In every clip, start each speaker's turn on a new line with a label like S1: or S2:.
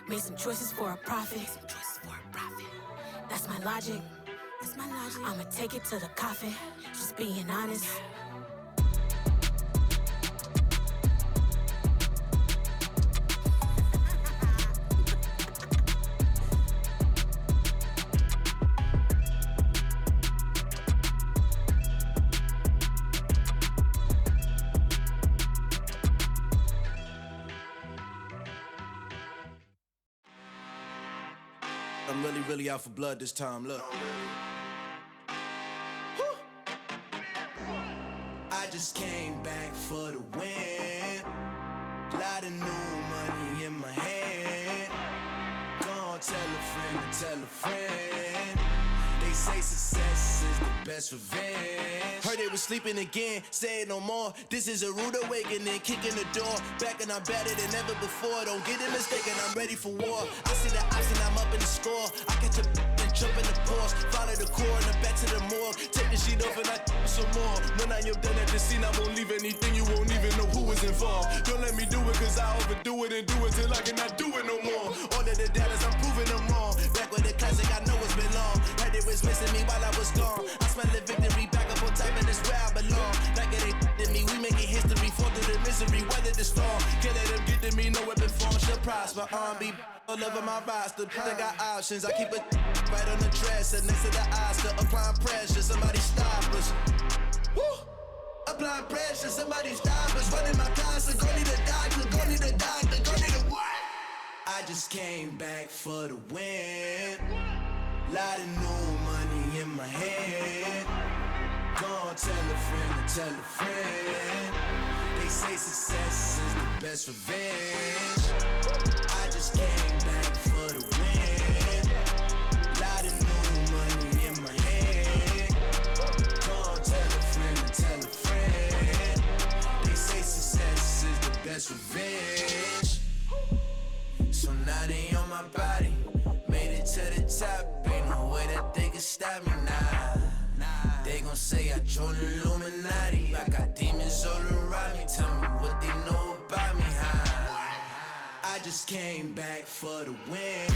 S1: Made some choices for a profit. That's my logic. I'ma take it to the coffin. Just being honest.
S2: I'm really out for blood this time, look. I just came back for the win. Lot of new money in my hand. Gonna tell a friend. They say success is the best revenge. Heard they was sleeping again, say it no more. This is a rude awakening, kicking the door. Back and I'm better than ever before. Don't get it mistaken, I'm ready for war. I see the option, I'm up in the score. I catch a and jump in the course. Follow the core and then back to the morgue. Take the sheet off and I some more. When I am done at the scene, I won't leave anything. You won't even know who was involved. Don't let me do it, cause I overdo it and do it till I cannot do it no more. All of the doubters, I'm proving them wrong. Back with the classic, I know it's been long. Heard it was missing me while I was gone. I smell the victory back up on top, and it's where I belong. Like it ain't to me, we making history. Fall through the misery, weather the storm. Can't let them get to me, no weapon form shall prosper. Be all over my roster. They got options, I keep it right on the dresser. Next to the Oscar, applying pressure. Somebody stop us. Woo! Applying pressure, somebody stop us. Running my concert, go need a doctor, go need a doctor, go need a what? I just came back for the win. Lot of new money in my hand. Gonna tell a friend. They say success is the best revenge. I just came back for the win. Lot of new money in my hand. Gonna tell a friend. They say success is the best revenge. So now they on my body. Made it to the top. Ain't no way that they can stop me now. They gon' say I joined the Illuminati. I got demons all around me. Tell me what they know about me, huh? I just came back for the win.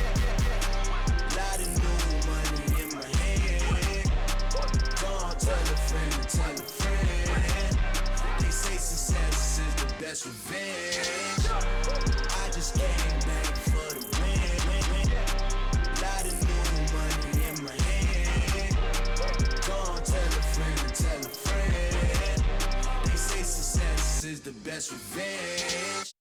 S2: Lot of new money in my hand. Gonna tell a friend. They say success is the best revenge. I just came back for the win. Lot of new money in my hand. Gonna tell a friend. They say success is the best revenge.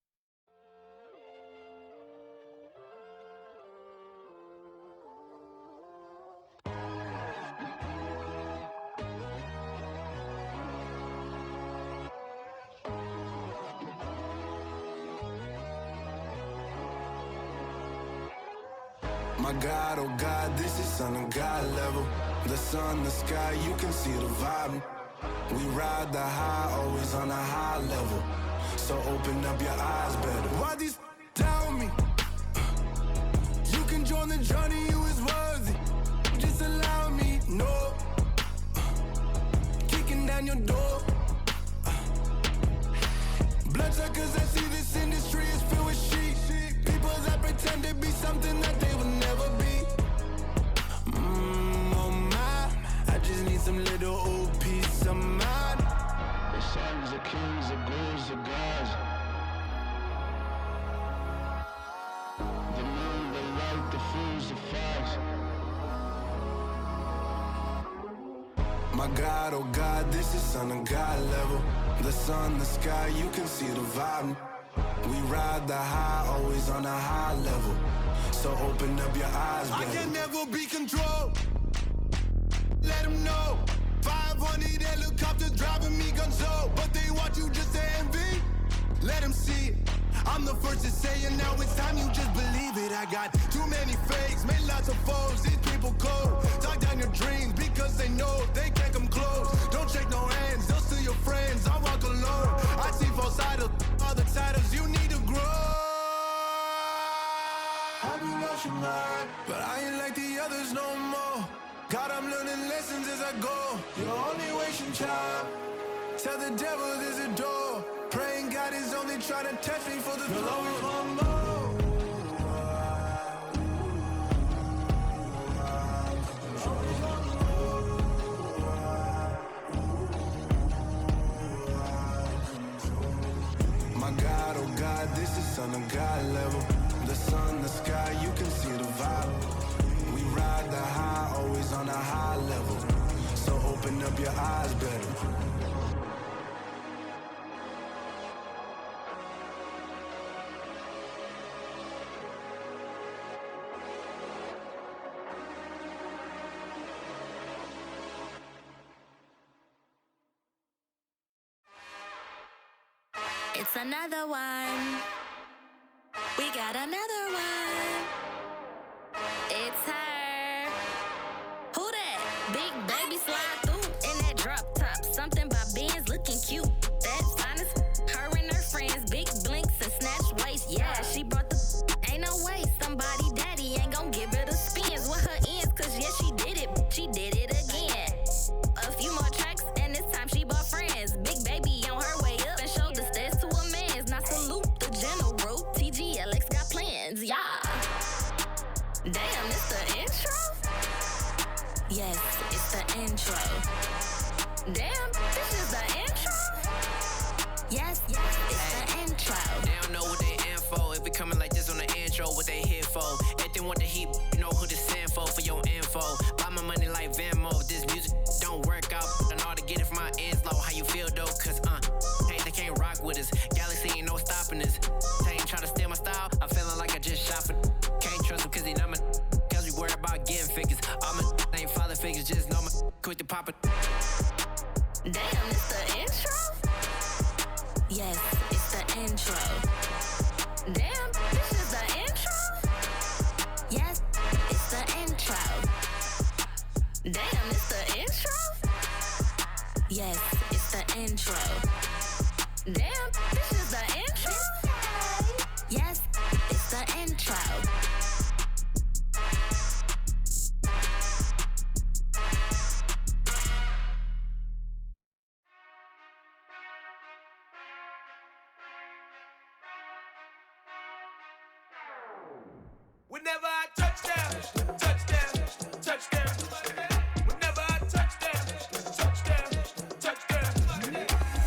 S3: My God, oh God, this is son of God level. The sun, the sky, you can see the vibe. We ride the high, always on a high level. So open up your eyes better. Why these tell me? You can join the journey, you is worthy. Just allow me, no. Kicking down your door. Bloodsuckers, I see this industry is filled with sheep. People that pretend to be something that they will never be. Oh my, I just need some little old peace of mind.
S4: The sons are kings, the ghouls are gods. The moon, the light, the fools, the facts.
S3: My God, oh God, this is son of God level. The sun, the sky, you can see the vibe. We ride the high, always on a high level. So open up your eyes, baby. I can never be controlled. Let them know. 500 helicopters driving me gonzo. But they want you just to envy. Let them see it. I'm the first to say it, now it's time you just believe it. I got too many fakes, made lots of foes. These people cold. Talk down your dreams because they know they can't come close. Don't shake no hands, they'll steal your friends. I walk alone. I see false idols, other titles. You need to grow. Have you lost your mind? But I ain't like the others no more. God, I'm learning lessons as I go. You're only wasting time. Tell the devil there's a door. Praying God is only trying to test me for the throne. God level. The sun, the sky, you can see the vibe. We ride the high, always on a high level. So open up your eyes better.
S1: It's another one. We got another one. It's her. Who that? Big baby slide through in that drop top. Something by Benz looking cute. That's honest. Her and her friends, big blinks and snatch waist. Yeah, she brought the. Ain't no way somebody daddy ain't gon' give her the spins with her ends. Cause yeah, she did it. She did it again. A few more tracks and this time she bought friends. Big baby on her way up and showed the stairs to a man's. Now salute the general. TGLX got plans, yeah. Damn, it's the intro? Yes, it's the intro. Damn, this is the intro? Yes, it's the intro.
S5: They don't know what they in for. If we coming like this on the intro, what they here for? Everything want the heat, you know who to send for your info. Buy my money like Venmo. This music don't work out. I know how to get it from my ends low. How you feel though? Cause hey, they can't rock with us. Galaxy ain't no stopping us. They ain't trying to steal my style. I'm feeling like I just shot for. Can't trust him cause he not my. Cause we worry about getting figures. All my ain't father figures. Just know my quick to pop it.
S1: Damn, it's the intro? Yes, it's the intro. Damn, this is the intro? Yes, it's the intro. Damn, it's the intro? Yes, it's the intro. Damn, this is the intro? Yes, it's the intro.
S2: Whenever I touchdown, touchdown, touchdown. Whenever I touchdown, touchdown, touchdown.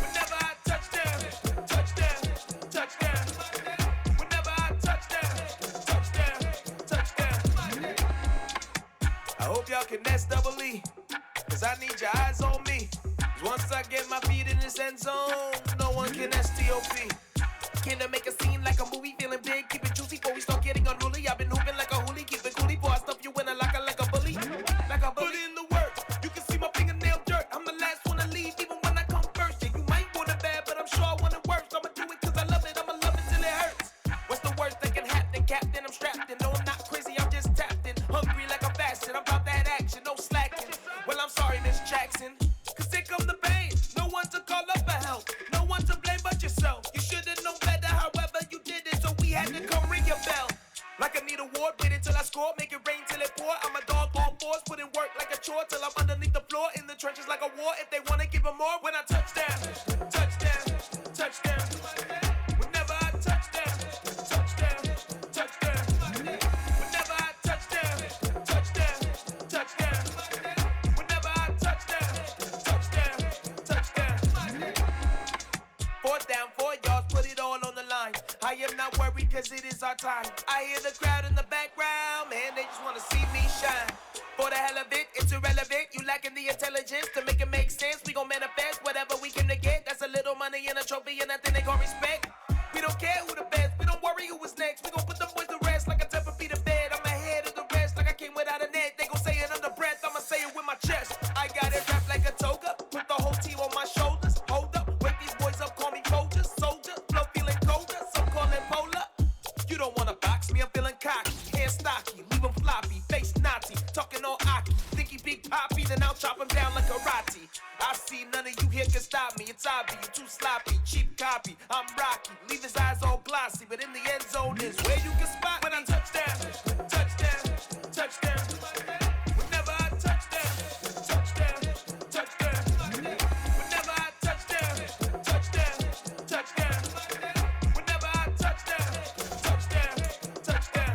S2: Whenever I touchdown, touchdown, touchdown. Whenever I touchdown, touchdown, touchdown. I hope y'all can nest double E, cause I need your eyes on me. 'Cause once I get my feet in this end zone, no one can STOP. Can I make a scene like a movie, feeling big, keep it juicy before we start getting unruly. I've been hooping like a hoolie, keep it coolie, before I stuff you in a locker like a bully. Like a bully. Put in the work, you can see my fingernail dirt. I'm the last one to leave, even when I come first. Yeah, you might want it bad, but I'm sure I want it worse. I'ma do it cause I love it, I'ma love it till it hurts. What's the worst that can happen, Captain? I'm strapped in, no I'm not crazy, I'm just tapped in. Hungry like I'm fasting, I'm about that action, no slacking. Well, I'm sorry, Miss Jackson, cause here come the pain. No one to call up for help, no one to blame but yourself. You should've known better, however you did it, so we had to come ring your bell. Like I need a ward, wait until I score, make it rain till it pour. I'm a dog on fours, put in work like a chore till I'm underneath the floor, in the trenches like a war. If they wanna give them more, when I touchdown, touchdown, touchdown. Whenever I touchdown, touchdown, touchdown. Whenever I touchdown, touchdown, touchdown. Whenever I touchdown, touchdown, touchdown. Fourth down, 4 yards, put it all on the line. I am not worried cause it is our time. I hear the crowd in the background, man, they just wanna see me shine. For the hell of it, it's irrelevant. You lacking the intelligence to make it make sense. We gon' manifest whatever we came to get. That's a little money and a trophy and nothing they call respect. We don't care who the best, we don't worry who was next. We gon' put the boys to rest like a Tempur to bed. I'm ahead of the rest like I came without a net. They gon' say it under breath, I'ma say it with my chest. I got it wrapped like a toga, put the whole team on my shoulders. Hold up, wake these boys up, call me Folger, soldier. Flow feeling colder, some call it polar. You don't wanna box me, I'm feeling cocky. Hair stocky, leave him floppy, face Nazi. Talking all aki, think he big poppy, then I'll chop him down like karate. I see none of you here can stop me. It's obvious, you too sloppy, cheap copy. I'm Rocky, leave his eyes all glossy, but in the end zone is where you can spot when I touchdown, touchdown, touchdown. Whenever I touchdown, touchdown, touchdown. Whenever I touchdown, touchdown, touchdown. Whenever I touchdown, touchdown, touchdown.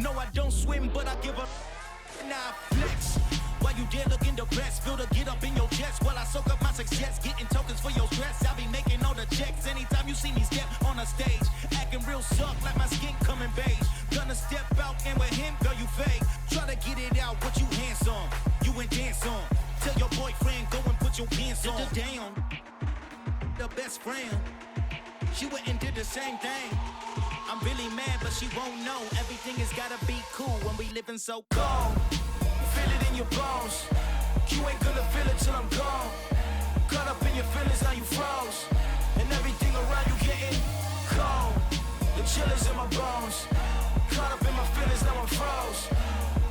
S6: No, I don't swim, but I give a now flex. While you there looking depressed, feel the get up in your chest while I soak up my success, getting tokens for your stress. I be making all the checks anytime you see me step on a stage, acting real suck like my skin coming beige. Gonna step out and with him, girl, you fake. Try to get it out, but you handsome, you ain't dance on. Tell your boyfriend go and put your pants on. Down, the best friend, she went and did the same thing. I'm really mad, but she won't know. Everything has gotta be cool when we living so cold. Feel it in your bones. You ain't gonna feel it till I'm gone. Caught up in your feelings, now you froze. And everything around you getting cold. The chill is in my bones. Caught up in my feelings, now I'm froze.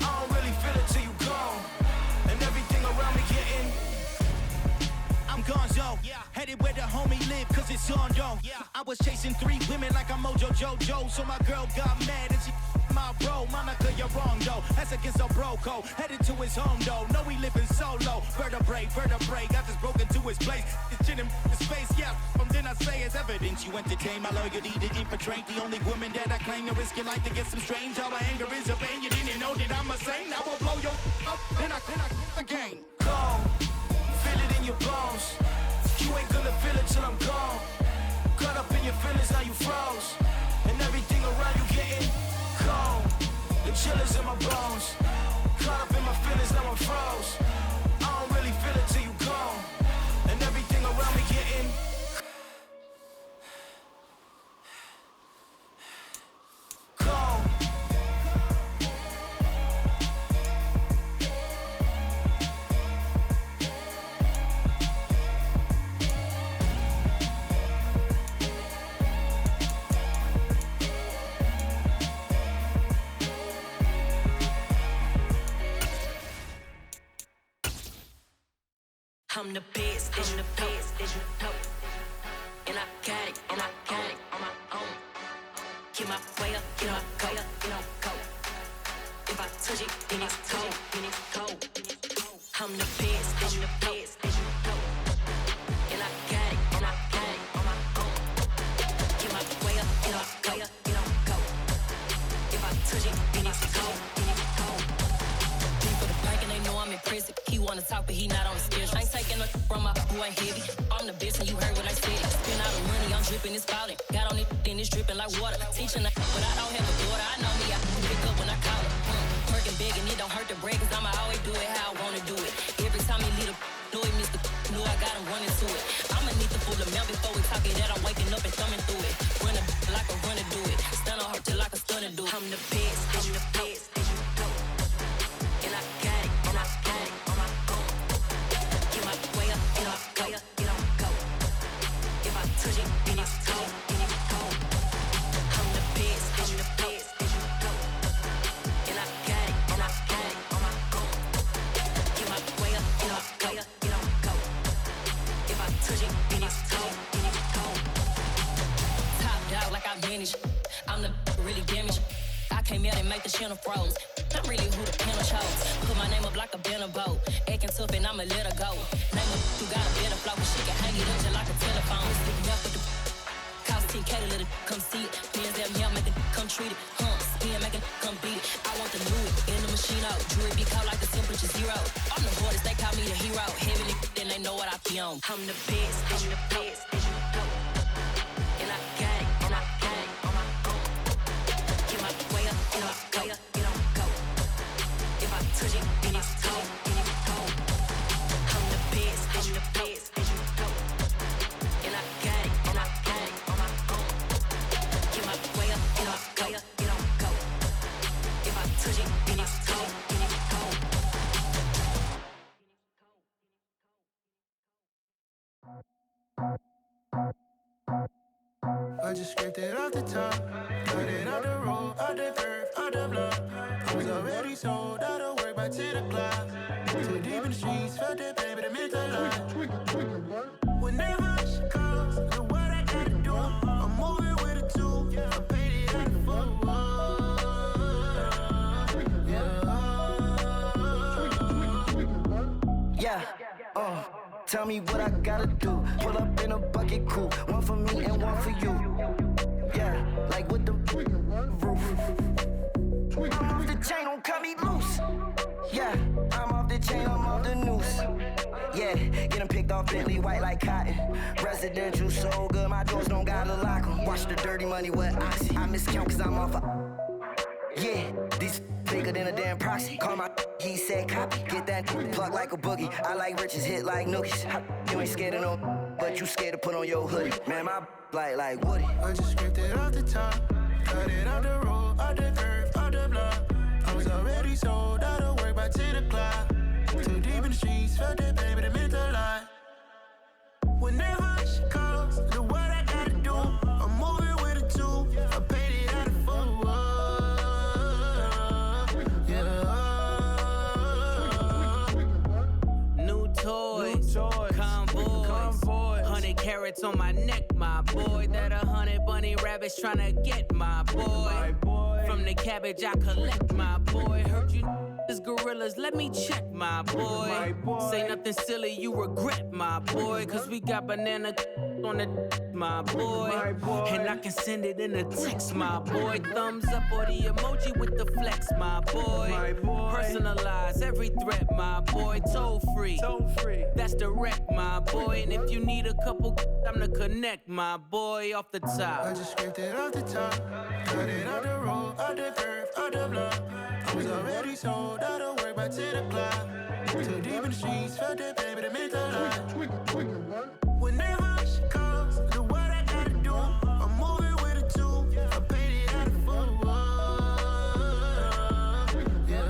S6: I don't really feel it till you gone. And everything around me getting I'm gonzo, headed where the homie live, cause it's on though. I was chasing 3 women like I'm Mojo Jojo, so my girl got mad and she my bro. Monica, you're wrong though, that's against a bro code. Headed to his home though, no we living solo. Vertebrae, I just broke into his place. This shit in his face, from then I say it's evidence. You entertain my loyalty to infiltrate. The only woman that I claim to risk your life to get some strange. All my anger is a pain, you didn't know that I'm a saint. I will blow your up, then I again. Go. Feel it in your bones. You ain't gonna feel it till I'm gone. Caught up in your feelings, now you froze. And everything around you getting cold. The chill is in my bones. Caught up in my feelings, now I'm froze. I don't really feel it till you gone. And everything around me getting cold.
S1: I'm the best, I'm the best, as you know. And I got it, on my own. Get my way up, get my way up, go. If I touch it, then it's cold, I'm the best, as you know. And I got it, on my own. Get my way up, get my way up, go. If I touch it, then it's cold. People the bank and they know I'm in prison. He wanna talk, but he not on the schedule. I ain't taking no from my boy heavy. I'm the best and you heard what I said. Spend all the money, I'm dripping, it's falling. Got on it, then it's dripping like water. Teaching but I don't have a daughter. I know me, I can pick up when I call her. Working big and it don't hurt to break, cause I'ma always do it how I wanna do it. Every time he lead a know it, Mr. Know I got him running to it. I'ma need the full amount before we talk it that I'm waking up and thumbing through it. Run a like a runner do it. Stun on her till like a stunner do it. I'm the best, as you know. And I got it, and I got it on my own. Get my way up, get my way up, go. If I touch it, then it's cold, I'm the best, as you know. And I got it, and I got it on my own. Get my way up, get my way up, go. If I touch it, then it's cold, Top dog like I manage. I'm the really damaged. I came out and make the channel froze. I'm really who the panel chose. Put my name up like a banner boat. Acting tough and I'ma let her go. Name her who got a better flow, but she can hang it up just like a telephone. Sticking up with the cost 10K to let it come see it. Bands that me, make it come treat it. Spin, make it come beat it. I want the new it in the machine out. Jewelry be cold like the temperature 0. I'm the hardest, they call me the hero. Heavy then they know what I be on. I'm the best, as you know. And I got it, and I got it on my own. Get my way up, get my way up, go. If I touch it, then it's cold, I'm the best, as you know. And I got it, and I got it on my own. Get my way up, get my way up, go. If I touch it, then it's cold,
S7: I just scraped it off the top, cut it off the road, off the curb, off the block. I was already sold out of work by 10 o'clock. Too deep in the streets, felt that pain, but it meant a lot. Whenever she calls, know what I gotta do. I'm moving with a tool, I paid it out the full.
S8: Yeah, tell me what I gotta do. Pull up in a bucket coupe, one for me and one for you. Yeah, like with the roof. I'm off the chain, don't cut me loose. Yeah, I'm off the chain, I'm off the noose. Yeah, getting picked off Bentley, white like cotton. Residential so good, my doors don't gotta lock 'em. Watch the dirty money with Oxy. I miscount cause I'm off yeah, these bigger than a damn proxy. Call my he said copy. Get that plug like a boogie. I like riches, hit like nookies. You ain't scared of no, but you scared to put on your hoodie. Man, my like Woody.
S7: I just scraped it off the top, cut it off the road, off the curve, off the block. I was already sold out of work by 10 o'clock. Too deep in the streets, felt that baby, that meant a lot. Whenever she calls, do what I gotta do. I'm moving with a two, I paid it out of full. Yeah.
S5: New toys, convoys, 100 carats on my neck, my boy. That 100 bunny rabbits tryna get my boy. From the cabbage I collect, my boy. Heard you is gorillas, let me check, my boy. Say nothing silly, you regret, my boy. Cause we got banana on the my boy. And I can send it in a text, my boy. Thumbs up or the emoji with the flex, my boy. Personalize every threat, my boy. Toll free, that's direct, my boy. And if you need a couple, I'm the connect, my boy. Off the top,
S7: I just scraped it off the top, cut it off the road, off the curve, off the block. I was already sold out of work by 10 o'clock. Too deep in the streets, felt that baby, that meant a lot. Whenever she calls, do what I gotta do. I'm moving with a two, I paid it out of full. Yeah.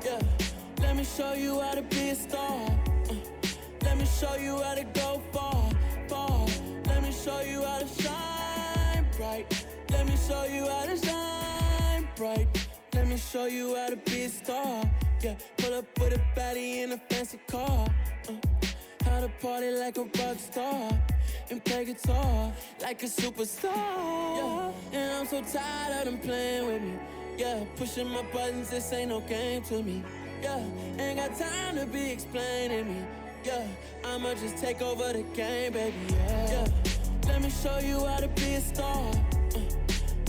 S9: Yeah, let me show you how to be a star. Let me show you how to go far, far. Let me show you how to shine bright. Let me show you how to shine bright. Let me show you how to be a star. Yeah, pull up with a baddie in a fancy car. How to party like a rock star and play guitar like a superstar. Yeah, and I'm so tired of them playing with me. Yeah, pushing my buttons, this ain't no game to me. Yeah, ain't got time to be explaining me. Yeah, I'ma just take over the game, baby. Yeah, let me show you how to be a star.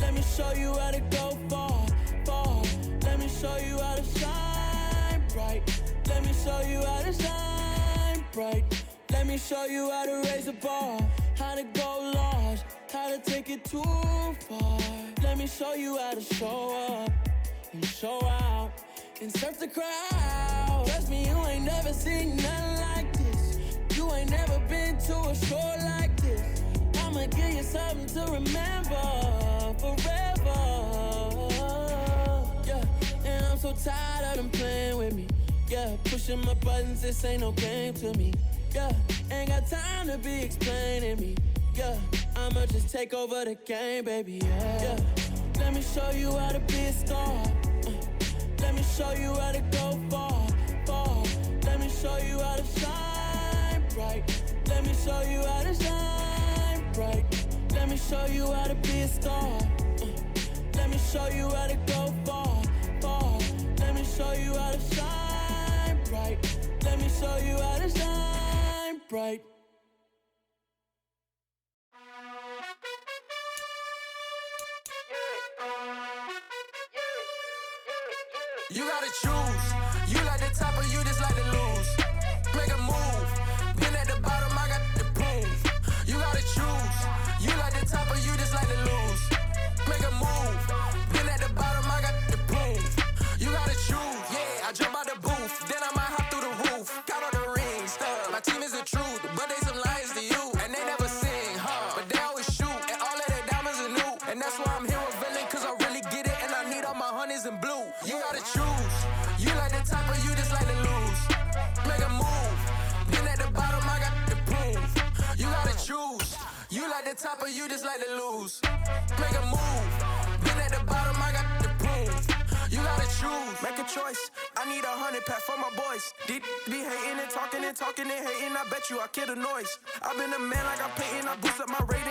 S9: Let me show you how to go far, far. Let me show you how to shine bright. Let me show you how to shine bright. Let me show you how to raise the bar, how to go large, how to take it too far. Let me show you how to show up and show out and surf the crowd. Trust me, you ain't never seen nothing like this. You ain't never been to a show like this. I'ma give you something to remember forever. Yeah, and I'm so tired of them playing with me. Yeah, pushing my buttons, this ain't no game to me. Yeah, ain't got time to be explaining me. Yeah, I'ma just take over the game, baby. Yeah, let me show you how to be a star. Let me show you how to go far, far. Let me show you how to shine bright. Let me show you how to shine bright. Let me show you how to be a star. Let me show you how to go far, far. Let me show you how to shine bright. Let me show you how to shine bright.
S3: You gotta choose. You like the top or you just like to lose. Make a move. Been at the bottom, I got the proof. You gotta choose. You like the top or you just like to lose. Make a move. Been at the bottom, I got the proof. You gotta choose. Yeah, I jump out the booth. Then I might hop through the roof. Count on the rings. My team is the truth, but they some liars to you. And they never sing, but they always shoot. And all of their diamonds are new. And that's why I'm here with Villain, cause I really get it. And I need all my honeys in blue. You gotta choose. You like the top or you just like to lose. Make a move. Been at the bottom, I got the proof. You gotta choose. You like the top or you just like to lose. Make a move. Been at the bottom, I got the proof. You gotta choose. Make a choice. I need 100 pack for my boys. Be hating and talking and hating. I bet you I kill the noise. I've been a man like I'm painting. I boost up my rate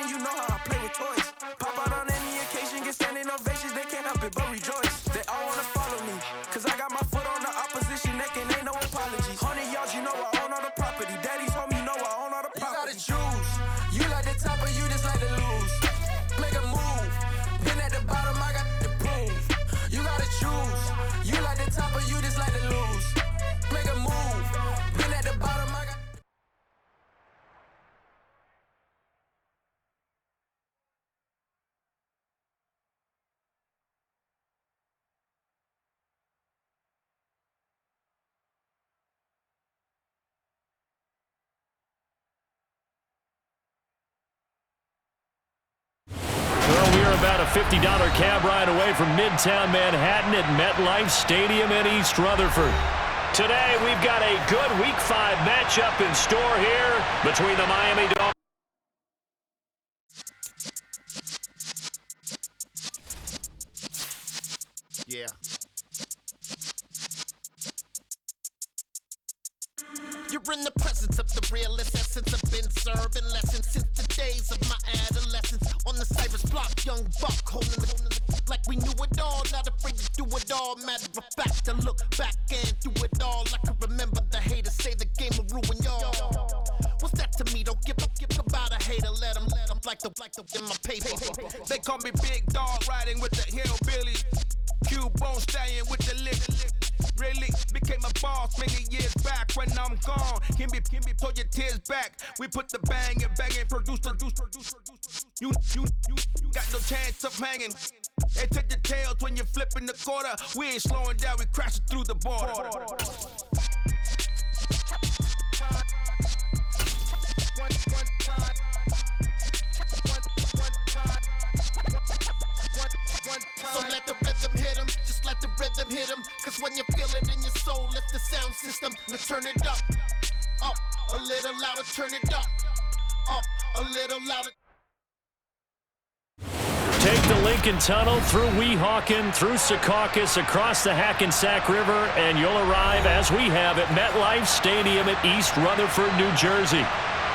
S10: $50 cab ride away from Midtown Manhattan at MetLife Stadium in East Rutherford. Today, we've got a good Week 5 matchup in store here between the Miami Dolphins.
S6: Yeah. You're in the presence of the realest essence. I've been serving lessons since the days of my adolescence. On the Cyrus block, young buck holding the like we knew it all. Not afraid to do it all. Matter of fact, to look back and do it all. I can remember the haters say the game will ruin y'all. What's that to me? Don't give about a hater. Let them like the in my paper.
S11: They call me Big Dog, riding with the hillbilly. Cubone staying with the lick. Really became a boss many years back. When I'm gone, can be pull your tears back. We put the bang and produce. You got no chance of hanging. They take the tails when you're flipping the quarter. We ain't slowing down, we crashing through the border.
S6: So let the rhythm hit him, just let the rhythm hit him. Cause when you feel it in your soul, lift the sound system. Now turn it up a little louder, turn it up a little louder.
S10: Take the Lincoln Tunnel through Weehawken, through Secaucus, across the Hackensack River, and you'll arrive, as we have, at MetLife Stadium at East Rutherford, New Jersey.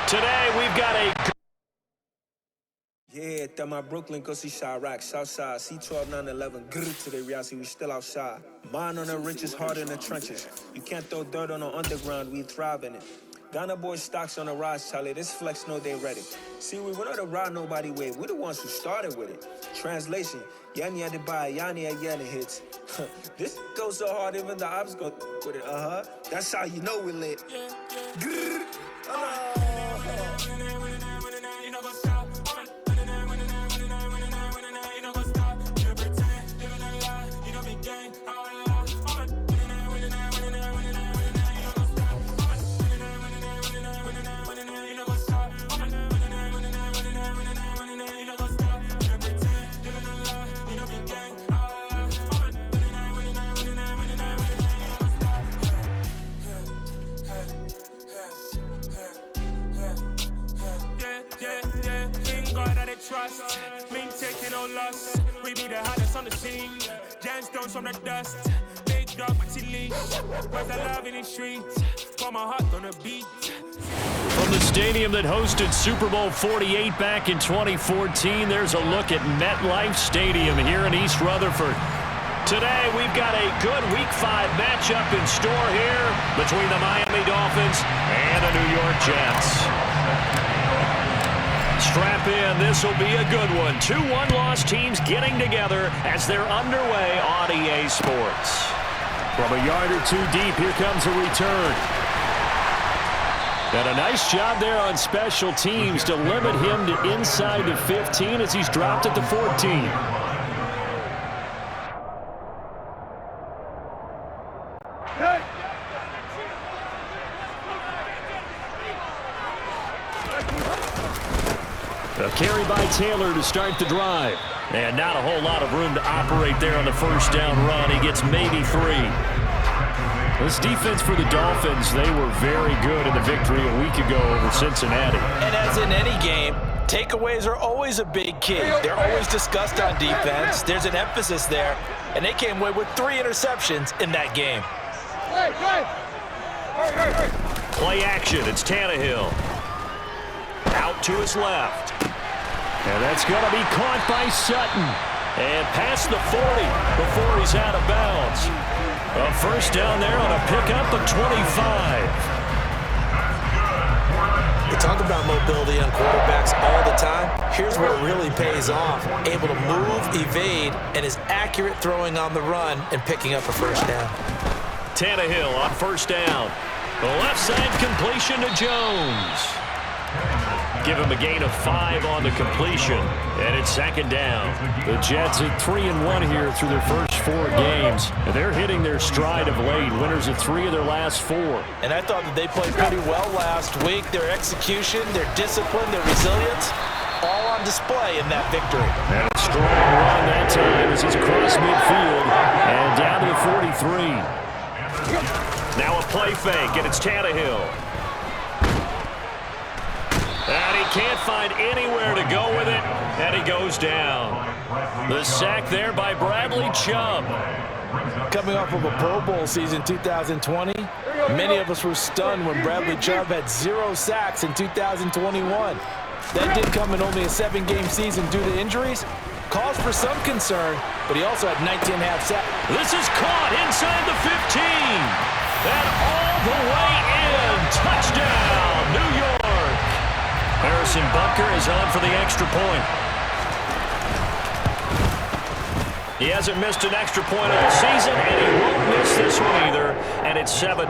S10: Today, we've got a...
S12: Yeah, that my Brooklyn, go see Chirac, Southside, C12, 911, grrr, today, reality, we still outside. Mine on the riches, hard in the trenches. You can't throw dirt on the underground, we thrive in it. Ghana boys stocks on the rise, Charlie, this flex know they ready. See, we were not to ride nobody way, we the ones who started with it. Translation, Yanni had to buy, Yanni again hits. This goes so hard, even the ops go with it, That's how you know we lit. Grrr,
S9: Trust, mean taking no loss. We be the hottest on the scene. Gemstones from the dust. Big dog with your leash. Where's the love in the streets? For my heart on the beat.
S10: From the stadium that hosted Super Bowl 48 back in 2014, there's a look at MetLife Stadium here in East Rutherford. Today, we've got a good Week 5 matchup in store here between the Miami Dolphins and the New York Jets. Strap in, this will be a good one. 2 one-loss teams getting together as they're underway on EA Sports. From a yard or two deep, here comes a return. And a nice job there on special teams to limit him to inside the 15 as he's dropped at the 14. A carry by Taylor to start the drive. And not a whole lot of room to operate there on the first down run. He gets maybe 3. This defense for the Dolphins, they were very good in the victory a week ago over Cincinnati.
S13: And as in any game, takeaways are always a big key. They're always discussed on defense. There's an emphasis there. And they came away with 3 interceptions in that game.
S10: Play action. It's Tannehill. Out to his left. And that's going to be caught by Sutton. And past the 40 before he's out of bounds. A first down there on a pickup of 25.
S13: We talk about mobility on quarterbacks all the time. Here's where it really pays off. Able to move, evade, and is accurate throwing on the run and picking up a first down.
S10: Tannehill on first down. The left side completion to Jones. Give him a gain of 5 on the completion, and it's second down. The Jets at 3-1 here through their first 4 games, and they're hitting their stride of late. Winners of 3 of their last 4.
S13: And I thought that they played pretty well last week. Their execution, their discipline, their resilience, all on display in that victory.
S10: And a strong run that time as he's across midfield and down to the 43. Now a play fake, and it's Tannehill. And he can't find anywhere to go with it, and he goes down. The sack there by Bradley Chubb.
S13: Coming off of a Pro Bowl season 2020, many of us were stunned when Bradley Chubb had 0 sacks in 2021. That did come in only a 7-game season due to injuries. Cause for some concern, but he also had 19.5 sacks.
S10: This is caught inside the 15. And all the way in. Touchdown, New York. Harrison Butker is on for the extra point. He hasn't missed an extra point of the season, and he won't miss this one either, and it's 7-0.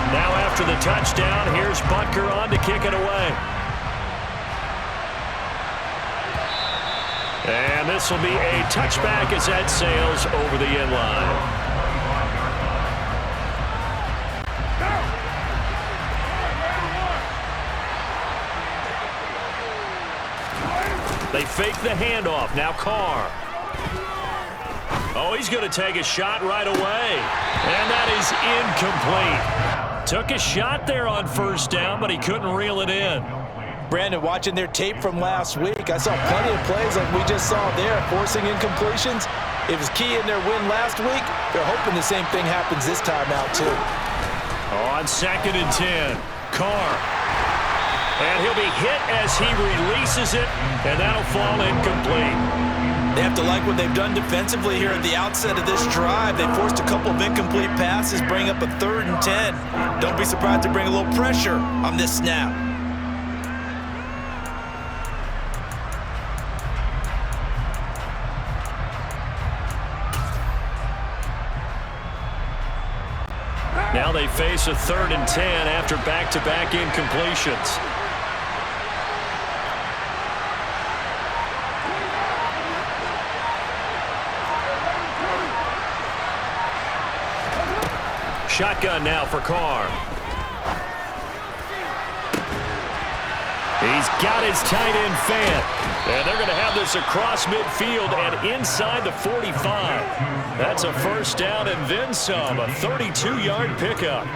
S10: Now after the touchdown, here's Butker on to kick it away. And this will be a touchback as that sails over the end line. They fake the handoff. Now Carr. Oh, he's going to take a shot right away. And that is incomplete. Took a shot there on first down, but he couldn't reel it in.
S13: Brandon, watching their tape from last week, I saw plenty of plays like we just saw there, forcing incompletions. It was key in their win last week. They're hoping the same thing happens this time out, too.
S10: On 2nd and 10, Carr. And he'll be hit as he releases it, and that'll fall incomplete.
S13: They have to like what they've done defensively here at the outset of this drive. They forced a couple of incomplete passes, bring up a 3rd and 10. Don't be surprised to bring a little pressure on this snap.
S10: Now they face a 3rd and 10 after back-to-back incompletions. Shotgun now for Carr. He's got his tight end Fant. And they're going to have this across midfield and inside the 45. That's a first down and then some. A 32-yard pickup.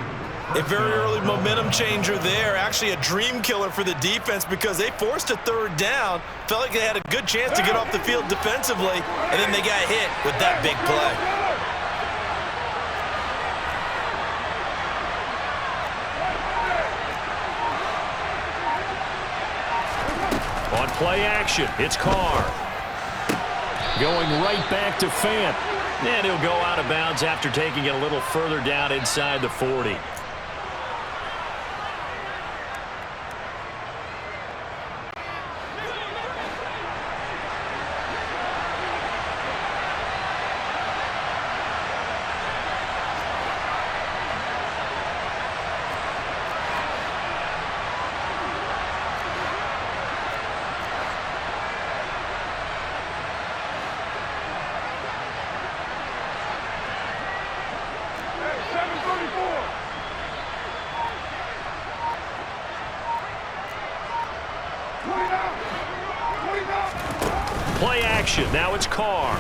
S13: A very early momentum changer there. Actually a dream killer for the defense because they forced a 3rd down. Felt like they had a good chance to get off the field defensively. And then they got hit with that big play.
S10: On play action, it's Carr. Going right back to Fant. And he'll go out of bounds after taking it a little further down inside the 40. Play action. Now it's Carr.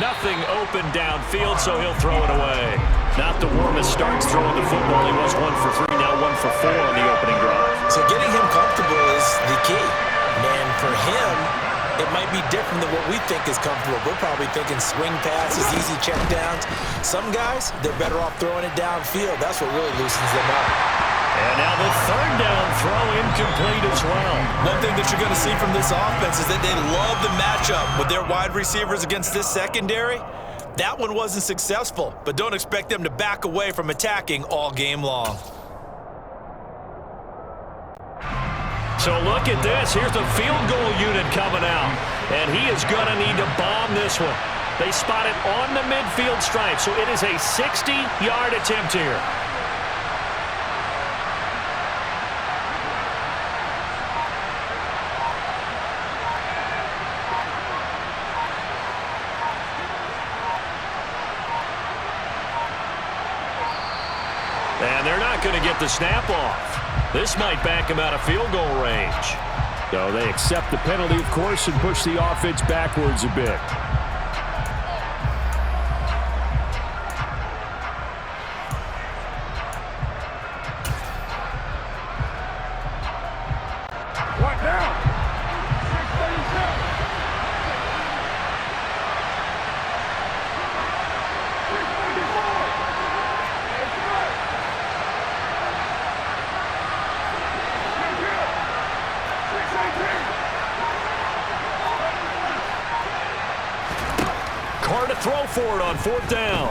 S10: Nothing open downfield, so he'll throw it away. Not the warmest starts throwing the football. He was 1 for 3, now 1 for 4 on the opening drive.
S13: So getting him comfortable is the key. And for him, it might be different than what we think is comfortable. We're probably thinking swing passes, easy checkdowns. Some guys, they're better off throwing it downfield. That's what really loosens them up.
S10: And now the 3rd down throw incomplete as well.
S13: One thing that you're going to see from this offense is that they love the matchup with their wide receivers against this secondary. That one wasn't successful, but don't expect them to back away from attacking all game long.
S10: So look at this. Here's the field goal unit coming out. And he is going to need to bomb this one. They spot it on the midfield stripe, so it is a 60-yard attempt here. And they're not going to get the snap off. This might back them out of field goal range.
S14: So they accept the penalty, of course, and push the offense backwards a bit.
S15: What now?
S10: Carr to throw for it on 4th down.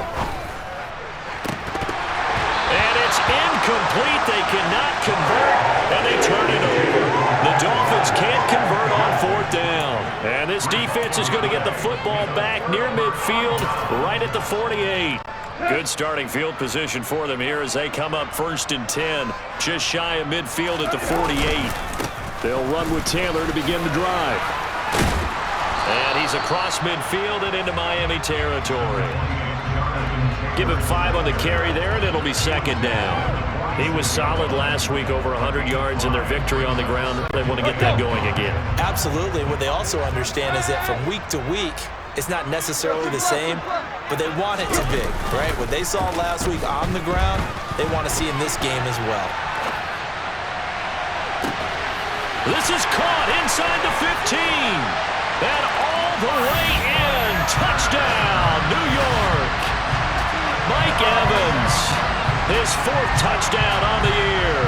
S10: And it's incomplete. They cannot convert, and they turn it over. The Dolphins can't convert on 4th down. And this defense is going to get the football back near midfield, right at the 48. Good starting field position for them here as they come up 1st and 10, just shy of midfield at the 48.
S14: They'll run with Taylor to begin the drive.
S10: And he's across midfield and into Miami territory. Give him 5 on the carry there, and it'll be 2nd down. He was solid last week, over 100 yards in their victory on the ground. They want to get that going again.
S13: Absolutely. What they also understand is that from week to week, it's not necessarily the same, but they want it to be, right? What they saw last week on the ground, they want to see in this game as well.
S10: This is caught inside the 15. And all the way in. Touchdown, New York. Mike Evans, his 4th touchdown on the year.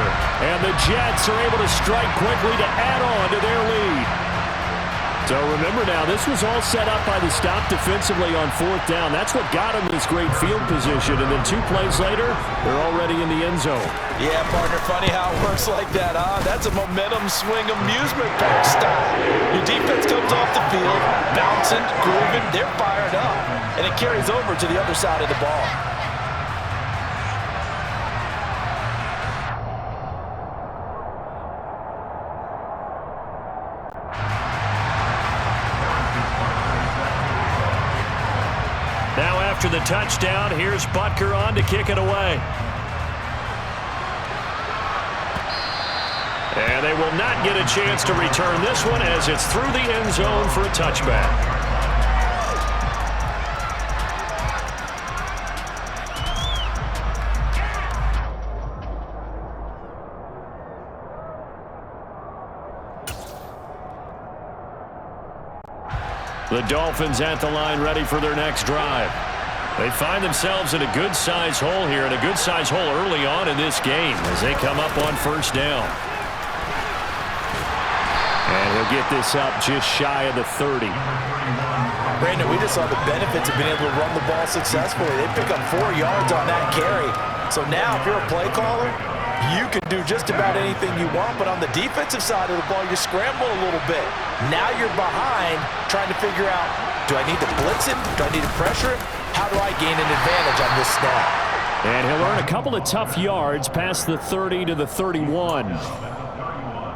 S10: And the Jets are able to strike quickly to add on to their lead.
S14: So remember now, this was all set up by the stop defensively on 4th down. That's what got them this great field position. And then 2 plays later, they're already in the end zone.
S13: Yeah, partner, funny how it works like that, huh? That's a momentum swing amusement park style. Your defense comes off the field, bouncing, grooving, they're fired up. And it carries over to the other side of the ball.
S10: Now after the touchdown, here's Butker on to kick it away. And they will not get a chance to return this one as it's through the end zone for a touchback. The Dolphins at the line, ready for their next drive. They find themselves in a good-sized hole here, and a good-sized hole early on in this game as they come up on 1st down.
S14: And he'll get this up just shy of the 30.
S13: Brandon, we just saw the benefits of being able to run the ball successfully. They pick up 4 yards on that carry. So now, if you're a play caller, you can do just about anything you want, but on the defensive side of the ball, you scramble a little bit. Now you're behind, trying to figure out, do I need to blitz him? Do I need to pressure him? How do I gain an advantage on this snap?
S14: And he'll earn a couple of tough yards past the 30 to the 31.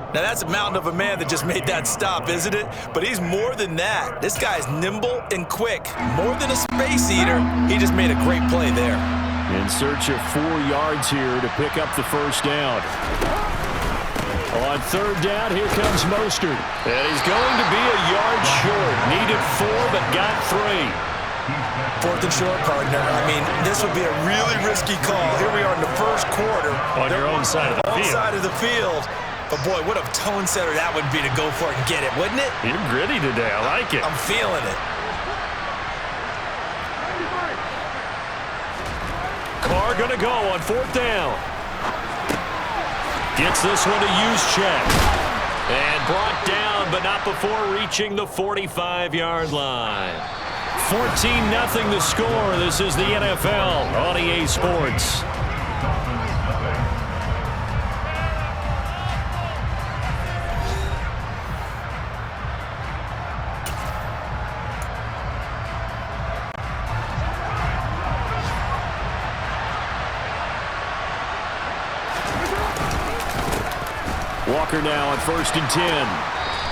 S13: Now, that's a mountain of a man that just made that stop, isn't it? But he's more than that. This guy's nimble and quick. More than a space eater, he just made a great play there.
S14: In search of 4 yards here to pick up the 1st down. On 3rd down, here comes Mostert.
S10: And he's going to be a yard short. Needed 4, but got 3.
S13: 4th and short, partner. I mean, this would be a really risky call. Here we are in the 1st quarter.
S10: On your own side of the field.
S13: Side of the field. But, boy, what a tone setter that would be to go for it and get it, wouldn't it?
S10: You're gritty today. I like it.
S13: I'm feeling it.
S10: Carr going to go on 4th down. Gets this one to Juszczyk. And brought down, but not before reaching the 45-yard line. 14-0 the score. This is the NFL on EA Sports.
S14: Walker now on 1st and 10.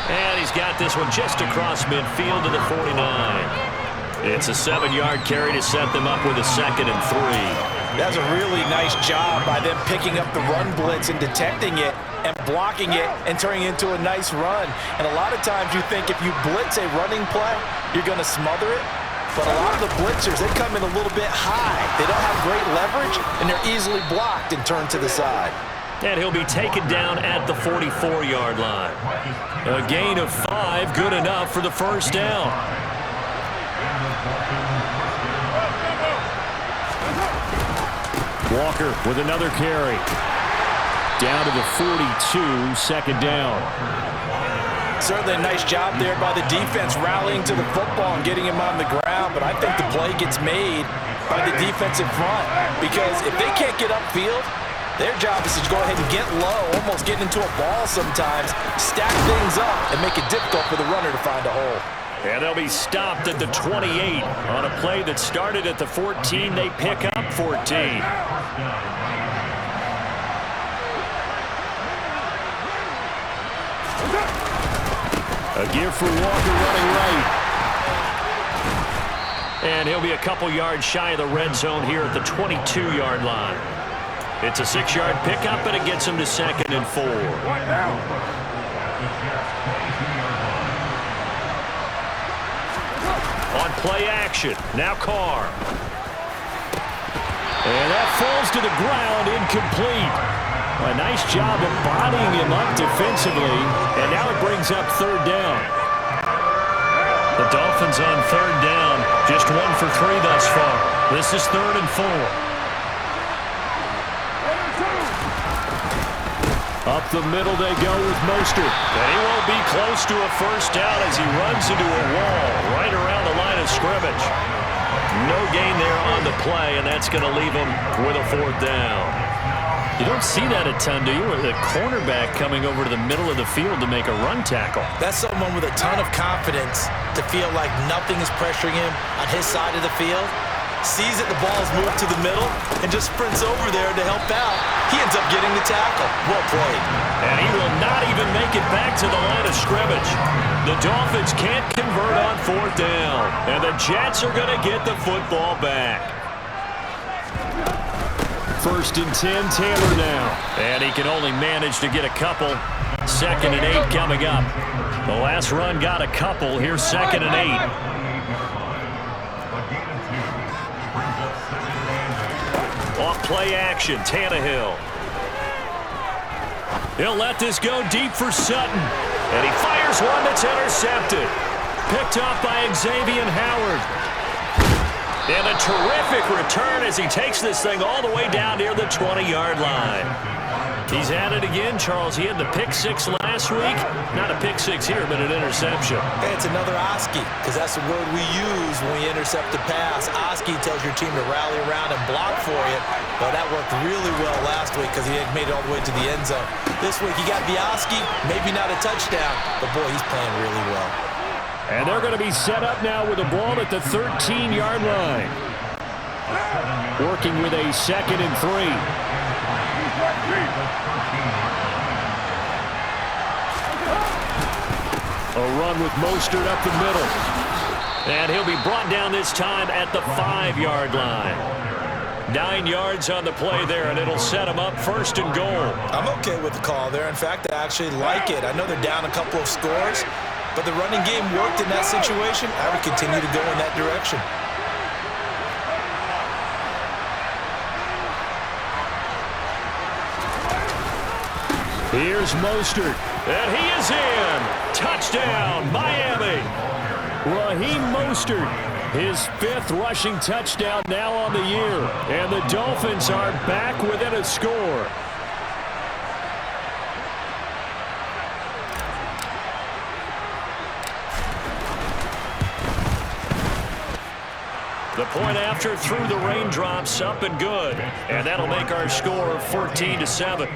S10: And he's got this one just across midfield to the 49. It's a 7-yard carry to set them up with a 2nd and 3.
S13: That's a really nice job by them picking up the run blitz and detecting it and blocking it and turning it into a nice run. And a lot of times you think if you blitz a running play, you're going to smother it. But a lot of the blitzers, they come in a little bit high. They don't have great leverage, and they're easily blocked and turned to the side.
S10: And he'll be taken down at the 44-yard line. A gain of 5, good enough for the first down. Walker with another carry. Down to the 42, second down.
S13: Certainly a nice job there by the defense rallying to the football and getting him on the ground, but I think the play gets made by the defensive front because if they can't get upfield, their job is to go ahead and get low, almost get into a ball sometimes, stack things up, and make it difficult for the runner to find a hole.
S10: And they'll be stopped at the 28 on a play that started at the 14. They pick up 14. A give for Walker running right. And he'll be a couple yards shy of the red zone here at the 22-yard line. It's a 6-yard pickup, and it gets him to 2nd and 4. On play action, now Carr. And that falls to the ground, incomplete. A nice job of bodying him up defensively, and now it brings up 3rd down. The Dolphins on 3rd down, just 1 for 3 thus far. This is 3rd and 4. Up the middle they go with Mostert. And he won't be close to a first down as he runs into a wall right around the line of scrimmage. No gain there on the play, and that's going to leave him with a 4th down. You don't see that a ton, do you? The cornerback coming over to the middle of the field to make a run tackle.
S13: That's someone with a ton of confidence to feel like nothing is pressuring him on his side of the field. Sees that the ball is moved to the middle and just sprints over there to help out. He ends up getting the tackle. Well played.
S10: And he will not even make it back to the line of scrimmage. The Dolphins can't convert on 4th down. And the Jets are going to get the football back. 1st and 10, Taylor now. And he can only manage to get a couple. 2nd and 8 coming up. The last run got a couple. Here's 2nd and 8. Off play action, Tannehill. He'll let this go deep for Sutton. And he fires one that's intercepted. Picked off by Xavier Howard. And a terrific return as he takes this thing all the way down near the 20-yard line. He's at it again, Charles. He had the pick 6 last week. Not a pick 6 here, but an interception.
S13: Hey, it's another Oski, because that's the word we use when we intercept the pass. Oski tells your team to rally around and block for you. Well, that worked really well last week because he had made it all the way to the end zone. This week he got the Oski, maybe not a touchdown, but boy, he's playing really well.
S10: And they're going to be set up now with a ball at the 13-yard line. Working with a 2nd and 3. A run with Mostert up the middle. And he'll be brought down this time at the 5-yard line. 9 yards on the play there, and it'll set him up 1st and goal.
S13: I'm okay with the call there. In fact, I actually like it. I know they're down a couple of scores, but the running game worked in that situation. I would continue to go in that direction.
S10: Here's Mostert, and he is in. Touchdown, Miami. Raheem Mostert, his 5th rushing touchdown now on the year. And the Dolphins are back within a score. The point after through the raindrops, up and good. And that'll make our score 14-7.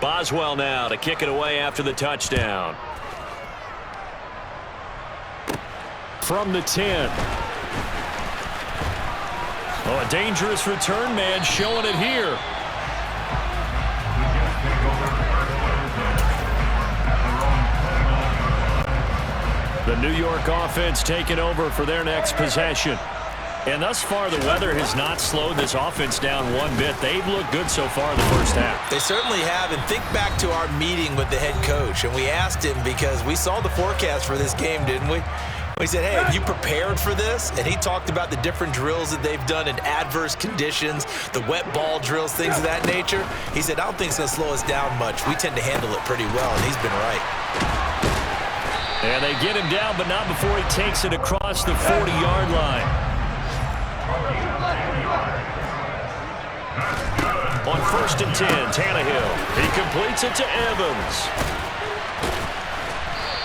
S10: Boswell now to kick it away after the touchdown. from the 10. Oh, a dangerous return man showing it here. The New York offense taking over for their next possession. And thus far, the weather has not slowed this offense down one bit. They've looked good so far in the first half.
S13: They certainly have. And think back to our meeting with the head coach. And we asked him, because we saw the forecast for this game, didn't we? We said, hey, have you prepared for this? And he talked about the different drills that they've done in adverse conditions, the wet ball drills, things of that nature. He said, I don't think it's going to slow us down much. We tend to handle it pretty well, and he's been right.
S10: And they get him down, but not before he takes it across the 40-yard line. On 1st and 10, Tannehill. He completes it to Evans.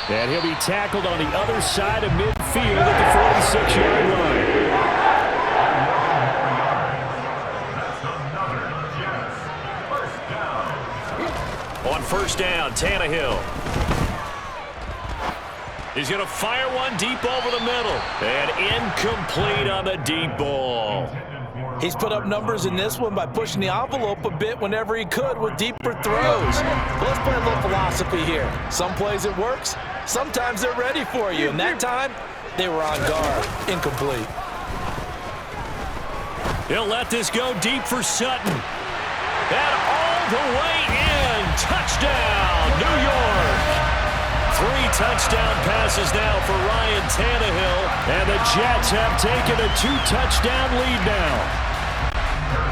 S10: And he'll be tackled on the other side of midfield at the 46-yard line. On 1st down, Tannehill. He's going to fire one deep over the middle. And incomplete on the deep ball.
S13: He's put up numbers in this one by pushing the envelope a bit whenever he could with deeper throws. But let's play a little philosophy here. Some plays it works. Sometimes they're ready for you. And that time, they were on guard. Incomplete.
S10: He'll let this go deep for Sutton. And all the way in. Touchdown, New York. 3 touchdown passes now for Ryan Tannehill. And the Jets have taken a 2-touchdown lead now.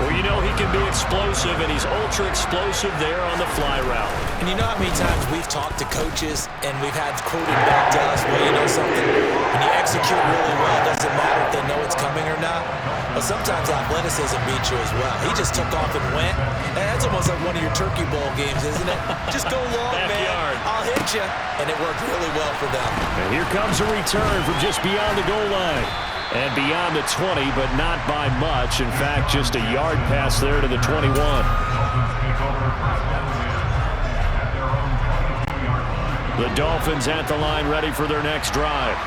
S10: Well, you know he can be explosive, and he's ultra-explosive there on the fly route.
S13: And you know how many times we've talked to coaches and we've had quoted back to us, well, you know something, when you execute really well, it doesn't matter if they know it's coming or not. But sometimes athleticism beats you as well. He just took off and went. And that's almost like one of your Turkey Bowl games, isn't it? Just go long, man. I'll hit you. And it worked really well for them.
S10: And here comes a return from just beyond the goal line. And beyond the 20, but not by much. In fact, just a yard pass there to the 21. The Dolphins at the line ready for their next drive.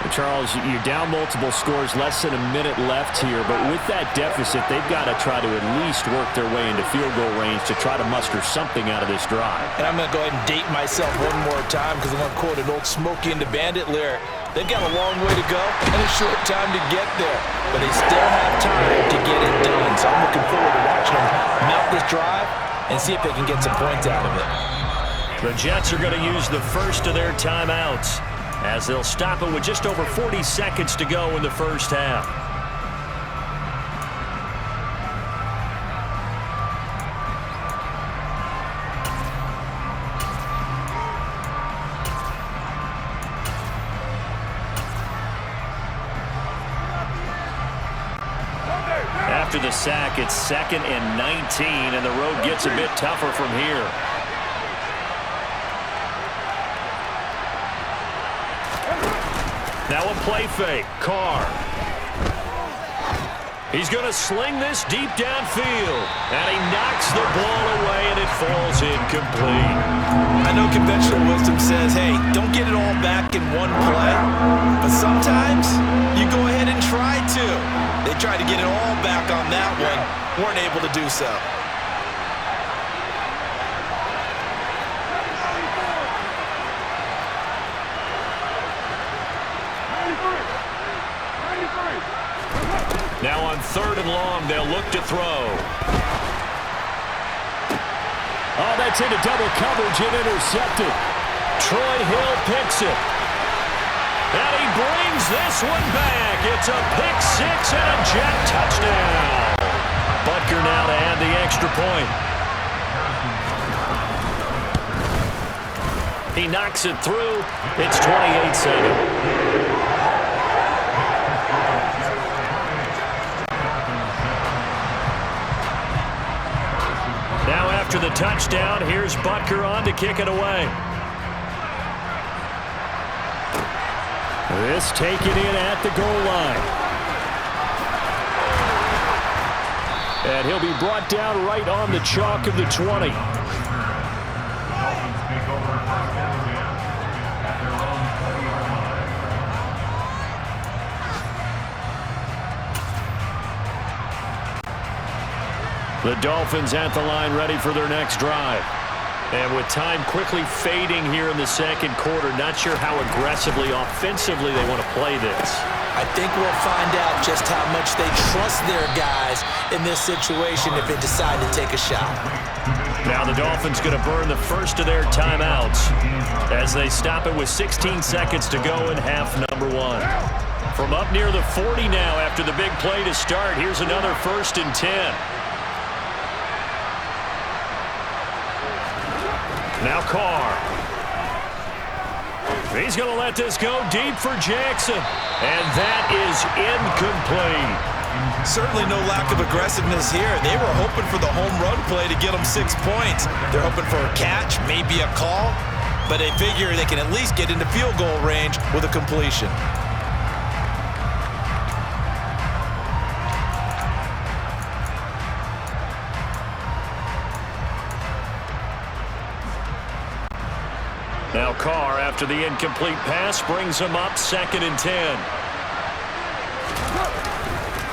S10: And Charles, you're down multiple scores, less than a minute left here. But with that deficit, they've got to try to at least work their way into field goal range to try to muster something out of this drive.
S13: And I'm going to go ahead and date myself one more time because I'm going to quote an old Smokey and the Bandit lyric. They've got a long way to go and a short time to get there. But they still have time to get it done. So I'm looking forward to watching them mount this drive and see if they can get some points out of it.
S10: The Jets are going to use the first of their timeouts as they'll stop it with just over 40 seconds to go in the first half. After the sack, it's 2nd and 19, and the road gets a bit tougher from here. Now a play fake. Carr. He's going to sling this deep downfield. And he knocks the ball away, and it falls incomplete.
S13: I know conventional wisdom says, hey, don't get it all back in one play. But sometimes you go ahead and try to. They tried to get it all back on that one. Weren't able to do so.
S10: Now on 3rd and long, they'll look to throw. Oh, that's into double coverage and intercepted. Troy Hill picks it. And he brings this one back. It's a pick 6 and a Jet touchdown. Butker now to add the extra point. He knocks it through. It's 28-7. Now after the touchdown, here's Butker on to kick it away. This taken in at the goal line. And he'll be brought down right on the chalk of the 20. The Dolphins at the line ready for their next drive. And with time quickly fading here in the second quarter, not sure how aggressively, offensively they want to play this.
S13: I think we'll find out just how much they trust their guys in this situation if they decide to take a shot.
S10: Now the Dolphins going to burn the first of their timeouts as they stop it with 16 seconds to go in half number 1. From up near the 40 now after the big play to start, here's another 1st and 10. Now Carr. He's going to let this go deep for Jackson. And that is incomplete.
S13: Certainly no lack of aggressiveness here. They were hoping for the home run play to get them 6 points. They're hoping for a catch, maybe a call, but they figure they can at least get into field goal range with a completion.
S10: Now Carr, after the incomplete pass, brings him up 2nd and 10.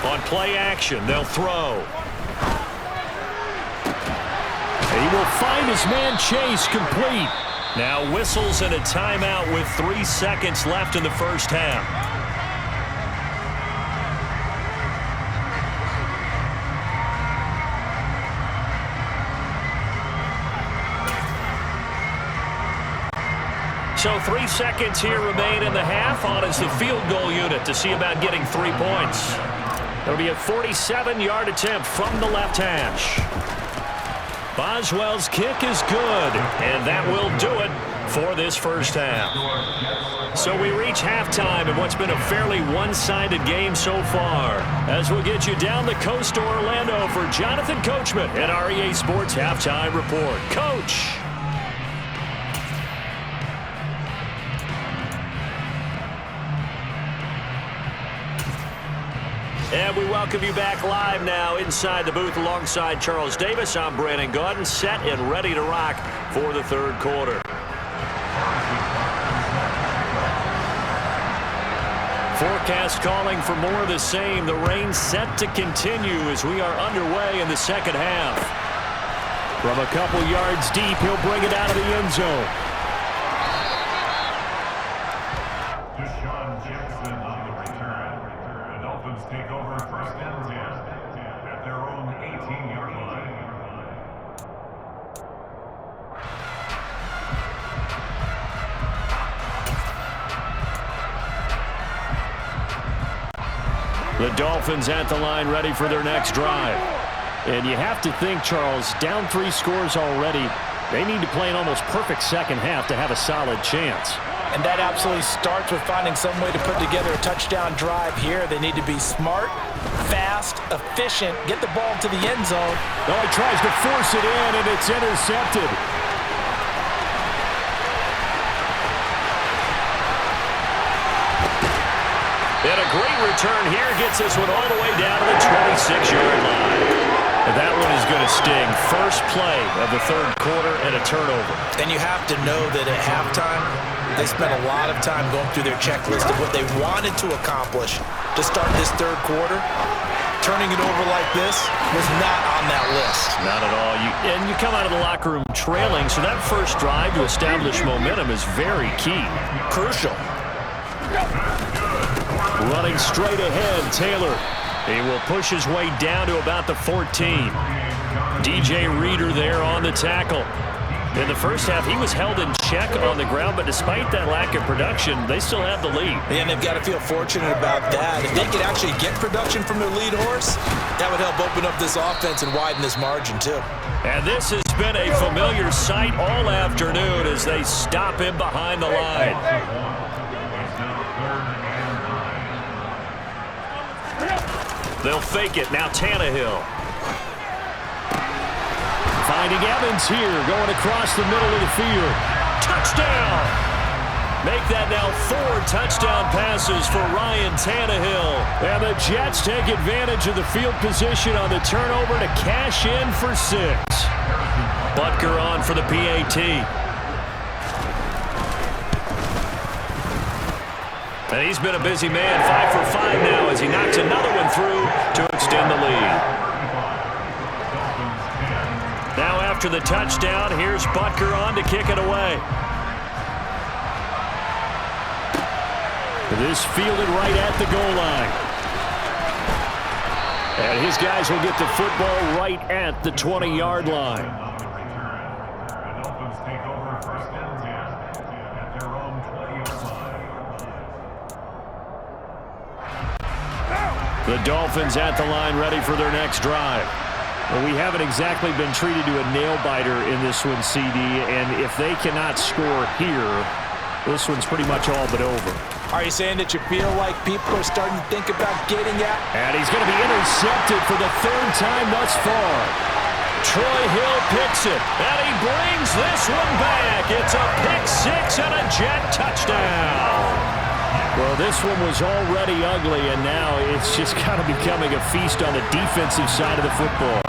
S10: On play action, they'll throw. He will find his man Chase complete. Now whistles and a timeout with 3 seconds left in the first half. So 3 seconds here remain in the half. On is the field goal unit to see about getting 3 points. It'll be a 47-yard attempt from the left hash. Boswell's kick is good, and that will do it for this first half. So we reach halftime in what's been a fairly one-sided game so far. As we'll get you down the coast to Orlando for Jonathan Coachman and our EA Sports Halftime Report. Coach! And we welcome you back live now inside the booth alongside Charles Davis. I'm Brandon Gaudin, set and ready to rock for the third quarter. Forecast calling for more of the same. The rain set to continue as we are underway in the second half. From a couple yards deep, he'll bring it out of the end zone.
S15: Take over 1st and 10 at their own 18-yard line.
S10: The Dolphins at the line ready for their next drive. And you have to think, Charles, down 3 scores already. They need to play an almost perfect second half to have a solid chance.
S13: And that absolutely starts with finding some way to put together a touchdown drive here. They need to be smart, fast, efficient, get the ball to the end zone.
S10: Oh, he tries to force it in, and it's intercepted. And a great return here gets this one all the way down to the 26-yard line. And that one is going to sting. First play of the third quarter and a turnover.
S13: And you have to know that at halftime, they spent a lot of time going through their checklist of what they wanted to accomplish to start this third quarter. Turning it over like this was not on that list.
S10: Not at all. And you come out of the locker room trailing, so that first drive to establish momentum is very key.
S13: Crucial.
S10: Running straight ahead, Taylor. He will push his way down to about the 14. DJ Reader there on the tackle. In the first half, he was held in check on the ground, but despite that lack of production, they still have the lead.
S13: And they've got to feel fortunate about that. If they could actually get production from their lead horse, that would help open up this offense and widen this margin, too.
S10: And this has been a familiar sight all afternoon as they stop him behind the line. They'll fake it. Now Tannehill. Finding Evans here, going across the middle of the field. Touchdown! Make that now 4 touchdown passes for Ryan Tannehill. And the Jets take advantage of the field position on the turnover to cash in for 6. Butker on for the PAT. And he's been a busy man, 5 for 5 now as he knocks another one through to extend the lead. after the touchdown. Here's Butker on to kick it away. This fielded right at the goal line. And his guys will get the football right at the 20-yard line.
S15: The Dolphins take over first and 10 at their own 20-yard line.
S10: The Dolphins at the line, ready for their next drive. Well, we haven't exactly been treated to a nail-biter in this one, CD, and if they cannot score here, this one's pretty much all but over.
S13: Are you saying that you feel like people are starting to think about getting out?
S10: And he's going to be intercepted for the third time thus far. Troy Hill picks it, and he brings this one back. It's a pick six and a Jet touchdown. Well, this one was already ugly, and now it's just kind of becoming a feast on the defensive side of the football.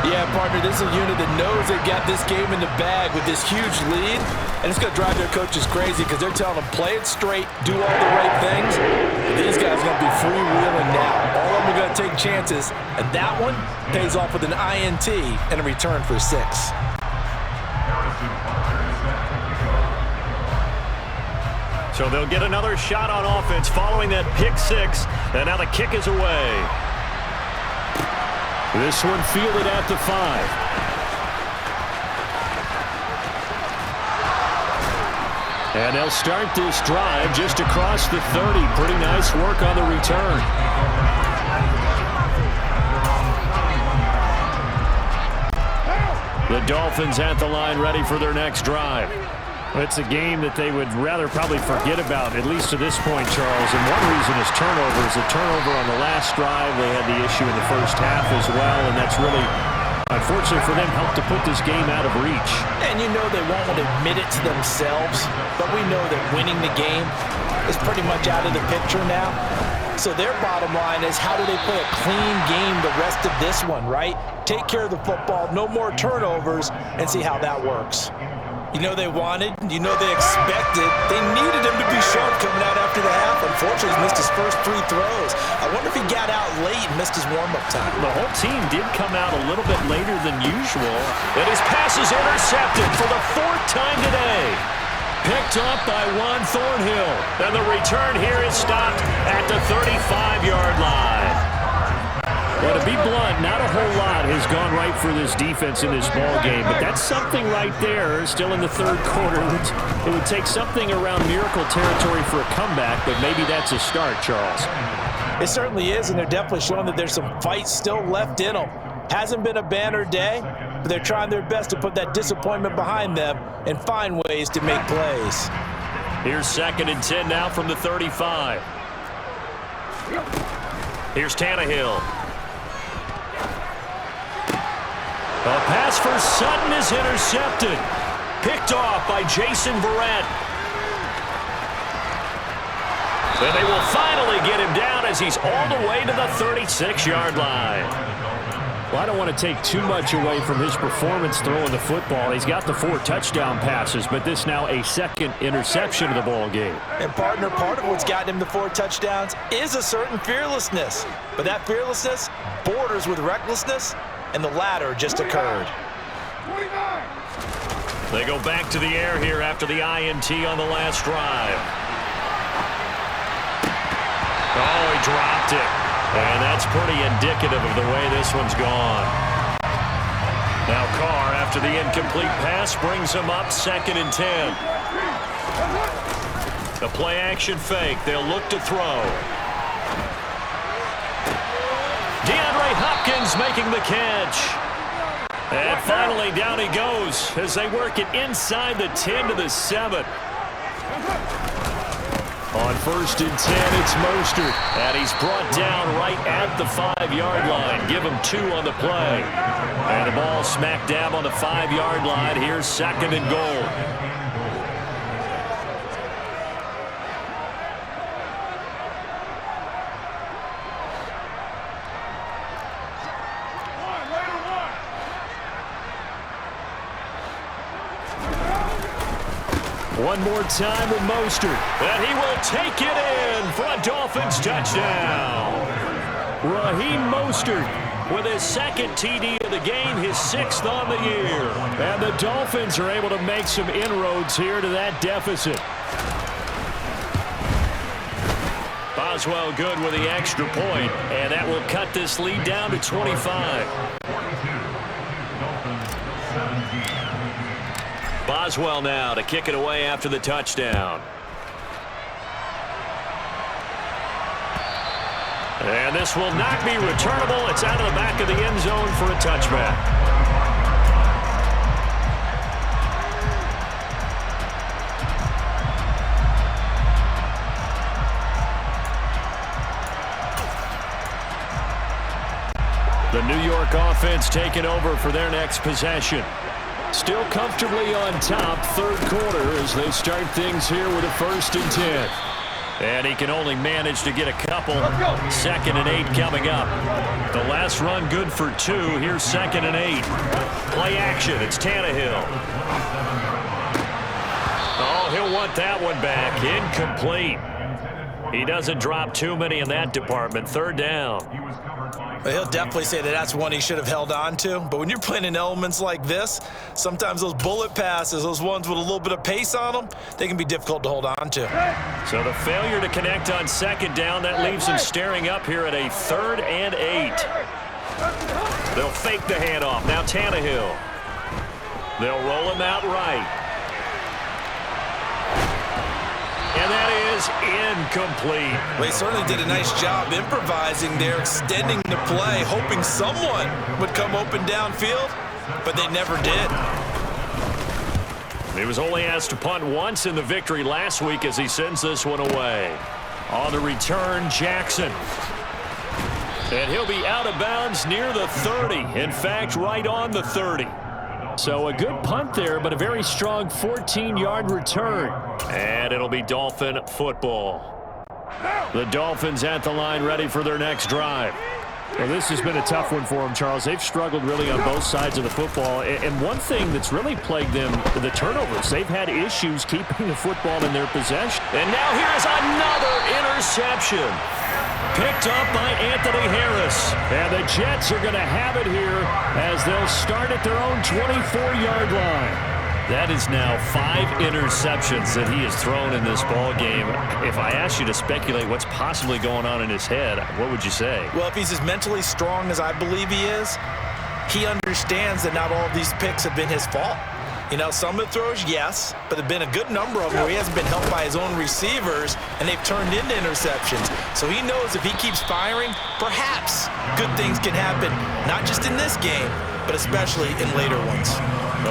S13: Yeah, partner, this is a unit that knows they got this game in the bag with this huge lead, and it's going to drive their coaches crazy because they're telling them, play it straight, do all the right things. But these guys are going to be freewheeling now. All of them are going to take chances, and that one pays off with an INT and a return for 6.
S10: So they'll get another shot on offense following that pick six, and now the kick is away. This one fielded at the 5. And they'll start this drive just across the 30. Pretty nice work on the return. The Dolphins at the line, ready for their next drive. It's a game that they would rather probably forget about, at least to this point, Charles. And one reason is turnovers. A turnover on the last drive. They had the issue in the first half as well, and that's really, unfortunately for them, helped to put this game out of reach.
S13: And you know they won't want to admit it to themselves, but we know that winning the game is pretty much out of the picture now. So their bottom line is, how do they play a clean game the rest of this one, right? Take care of the football, no more turnovers, and see how that works. You know they wanted, you know they expected. They needed him to be sharp coming out after the half. Unfortunately, he's missed his first 3 throws. I wonder if he got out late and missed his warm-up time.
S10: The whole team did come out a little bit later than usual. And his pass is intercepted for the 4th time today. Picked up by Juan Thornhill. And the return here is stopped at the 35-yard line. Well, to be blunt, not a whole lot has gone right for this defense in this ball game, but that's something right there. Still in the 3rd quarter. It would take something around miracle territory for a comeback, but maybe that's a start, Charles.
S13: It certainly is, and they're definitely showing that there's some fight still left in them. Hasn't been a banner day, but they're trying their best to put that disappointment behind them and find ways to make plays.
S10: Here's 2nd and 10 now from the 35. Here's Tannehill. A pass for Sutton is intercepted. Picked off by Jason Verrett. And they will finally get him down as he's all the way to the 36-yard line. Well, I don't want to take too much away from his performance throwing the football. He's got the 4 touchdown passes, but this now a 2nd interception of the ball game.
S13: And partner, part of what's gotten him the 4 touchdowns is a certain fearlessness. But that fearlessness borders with recklessness, and the latter just occurred.
S10: They go back to the air here after the INT on the last drive. Oh, he dropped it. And that's pretty indicative of the way this one's gone. Now Carr, after the incomplete pass, brings him up 2nd and 10. The play action fake. They'll look to throw. DeAndre Hopkins making the catch. And finally down he goes as they work it inside the 10 to the 7. On 1st and 10, it's Mostert. And he's brought down right at the 5-yard line. Give him 2 on the play. And the ball smack dab on the 5-yard line. Here's 2nd and goal. One more time with Mostert, and he will take it in for a Dolphins touchdown. Raheem Mostert with his second TD of the game, his 6th on the year. And the Dolphins are able to make some inroads here to that deficit. Boswell good with the extra point, and that will cut this lead down to 25. Boswell now to kick it away after the touchdown. And this will not be returnable. It's out of the back of the end zone for a touchback. The New York offense taking over for their next possession. Still comfortably on top, third quarter as they start things here with a 1st and 10. And he can only manage to get a couple. 2nd and 8 coming up. The last run good for 2. Here's 2nd and 8. Play action. It's Tannehill. Oh, he'll want that one back. Incomplete. He doesn't drop too many in that department. 3rd down.
S13: He'll definitely say that that's one he should have held on to. But when you're playing in elements like this, sometimes those bullet passes, those ones with a little bit of pace on them, they can be difficult to hold on to.
S10: So the failure to connect on 2nd down, that leaves him staring up here at a 3rd and 8. They'll fake the handoff. Now Tannehill. They'll roll him out right. And that is incomplete.
S13: Well, he certainly did a nice job improvising there, extending the play, hoping someone would come open downfield, but they never did.
S10: He was only asked to punt once in the victory last week as he sends this one away. On the return, Jackson. And he'll be out of bounds near the 30. In fact, right on the 30. So a good punt there, but a very strong 14-yard return. And it'll be Dolphin football. The Dolphins at the line ready for their next drive.
S14: Well, this has been a tough one for them, Charles. They've struggled really on both sides of the football. And one thing that's really plagued them, the turnovers. They've had issues keeping the football in their possession.
S10: And now here's another interception. Picked up by Anthony Harris. And the Jets are going to have it here as they'll start at their own 24-yard line. That is now 5 interceptions that he has thrown in this ball game. If I asked you to speculate what's possibly going on in his head, what would you say?
S13: Well, if he's as mentally strong as I believe he is, he understands that not all of these picks have been his fault. You know, some of the throws, yes, but there have been a good number of them where he hasn't been helped by his own receivers, and they've turned into interceptions. So he knows if he keeps firing, perhaps good things can happen, not just in this game, but especially in later ones.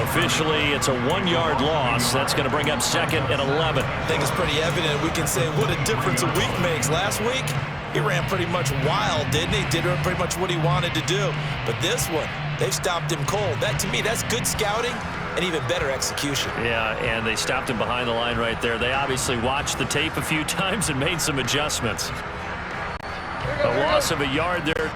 S10: Officially, it's a 1-yard loss. That's going to bring up 2nd and 11.
S13: I think it's pretty evident. We can say what a difference a week makes. Last week, he ran pretty much wild, didn't he? Did pretty much what he wanted to do. But this one, they've stopped him cold. That, to me, that's good scouting and even better execution.
S10: Yeah, and they stopped him behind the line right there. They obviously watched the tape a few times and made some adjustments. A loss of a yard there.